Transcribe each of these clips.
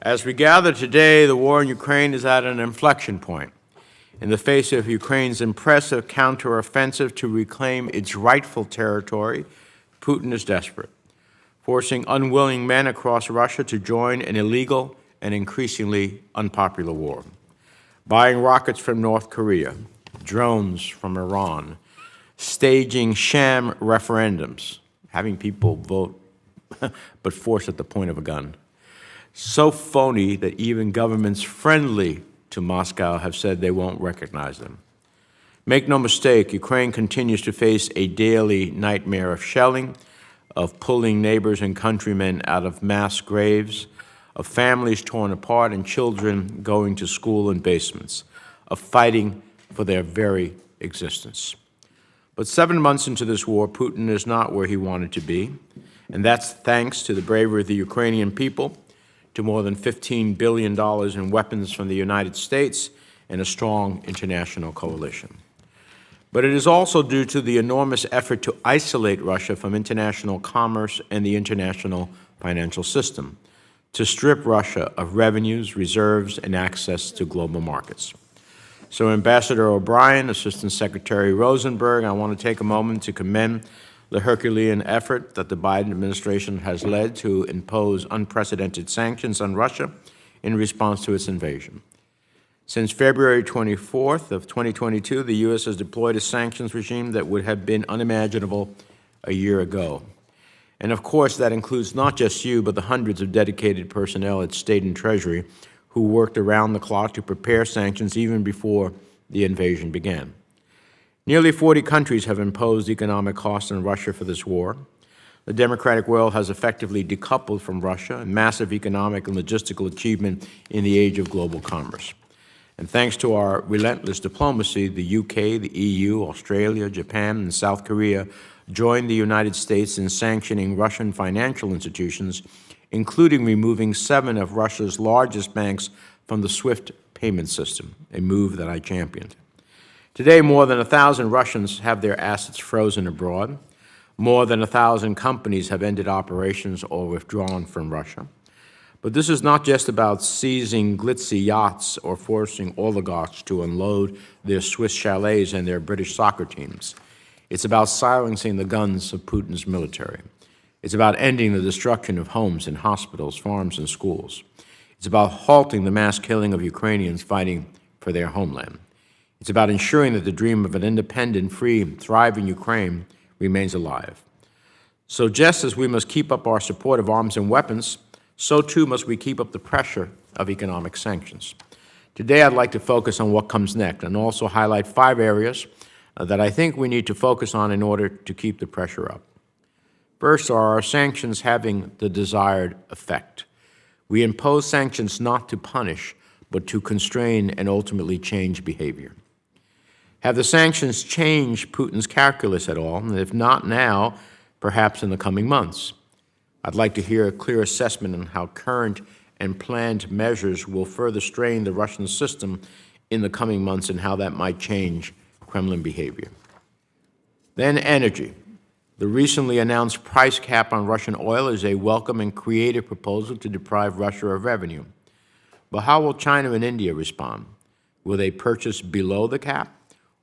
As we gather today, the war in Ukraine is at an inflection point. In the face of Ukraine's impressive counteroffensive to reclaim its rightful territory, Putin is desperate, forcing unwilling men across Russia to join an illegal and increasingly unpopular war. Buying rockets from North Korea, drones from Iran, staging sham referendums, having people vote but forced at the point of a gun. So phony that even governments friendly to Moscow have said they won't recognize them. Make no mistake, Ukraine continues to face a daily nightmare of shelling, of pulling neighbors and countrymen out of mass graves, of families torn apart and children going to school in basements, of fighting for their very existence. But 7 months into this war, Putin is not where he wanted to be, and that's thanks to the bravery of the Ukrainian people, to more than $15 billion in weapons from the United States and a strong international coalition. But it is also due to the enormous effort to isolate Russia from international commerce and the international financial system, to strip Russia of revenues, reserves, and access to global markets. So, Ambassador O'Brien, Assistant Secretary Rosenberg, I want to take a moment to commend the Herculean effort that the Biden administration has led to impose unprecedented sanctions on Russia in response to its invasion. Since February 24th of 2022, the U.S. has deployed a sanctions regime that would have been unimaginable a year ago. And of course, that includes not just you, but the hundreds of dedicated personnel at State and Treasury who worked around the clock to prepare sanctions even before the invasion began. Nearly 40 countries have imposed economic costs on Russia for this war. The democratic world has effectively decoupled from Russia, a massive economic and logistical achievement in the age of global commerce. And thanks to our relentless diplomacy, the UK, the EU, Australia, Japan, and South Korea joined the United States in sanctioning Russian financial institutions, including removing 7 of Russia's largest banks from the SWIFT payment system, a move that I championed. Today, more than 1,000 Russians have their assets frozen abroad. More than 1,000 companies have ended operations or withdrawn from Russia. But this is not just about seizing glitzy yachts or forcing oligarchs to unload their Swiss chalets and their British soccer teams. It's about silencing the guns of Putin's military. It's about ending the destruction of homes and hospitals, farms and schools. It's about halting the mass killing of Ukrainians fighting for their homeland. It's about ensuring that the dream of an independent, free, thriving Ukraine remains alive. So just as we must keep up our support of arms and weapons, so too must we keep up the pressure of economic sanctions. Today, I'd like to focus on what comes next and also highlight 5 areas that I think we need to focus on in order to keep the pressure up. First, are our sanctions having the desired effect? We impose sanctions not to punish, but to constrain and ultimately change behavior. Have the sanctions changed Putin's calculus at all? And if not now, perhaps in the coming months. I'd like to hear a clear assessment on how current and planned measures will further strain the Russian system in the coming months and how that might change Kremlin behavior. Then energy. The recently announced price cap on Russian oil is a welcome and creative proposal to deprive Russia of revenue. But how will China and India respond? Will they purchase below the cap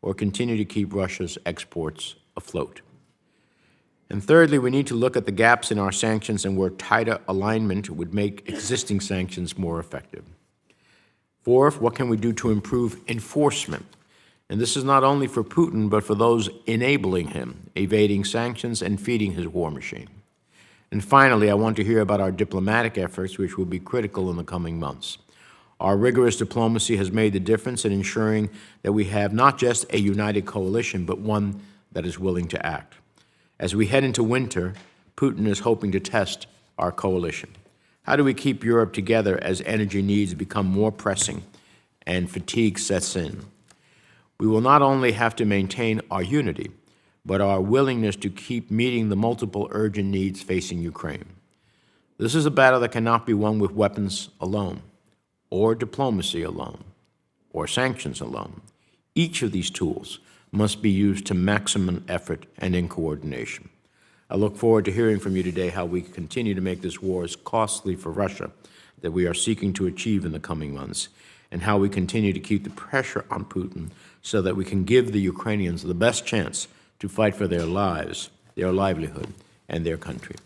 or continue to keep Russia's exports afloat? And thirdly, we need to look at the gaps in our sanctions and where tighter alignment would make existing sanctions more effective. Fourth, what can we do to improve enforcement? And this is not only for Putin, but for those enabling him, evading sanctions and feeding his war machine. And finally, I want to hear about our diplomatic efforts, which will be critical in the coming months. Our rigorous diplomacy has made the difference in ensuring that we have not just a united coalition, but one that is willing to act. As we head into winter, Putin is hoping to test our coalition. How do we keep Europe together as energy needs become more pressing and fatigue sets in? We will not only have to maintain our unity, but our willingness to keep meeting the multiple urgent needs facing Ukraine. This is a battle that cannot be won with weapons alone, or diplomacy alone, or sanctions alone. Each of these tools must be used to maximum effort and in coordination. I look forward to hearing from you today how we continue to make this war as costly for Russia that we are seeking to achieve in the coming months, and how we continue to keep the pressure on Putin so that we can give the Ukrainians the best chance to fight for their lives, their livelihood, and their country.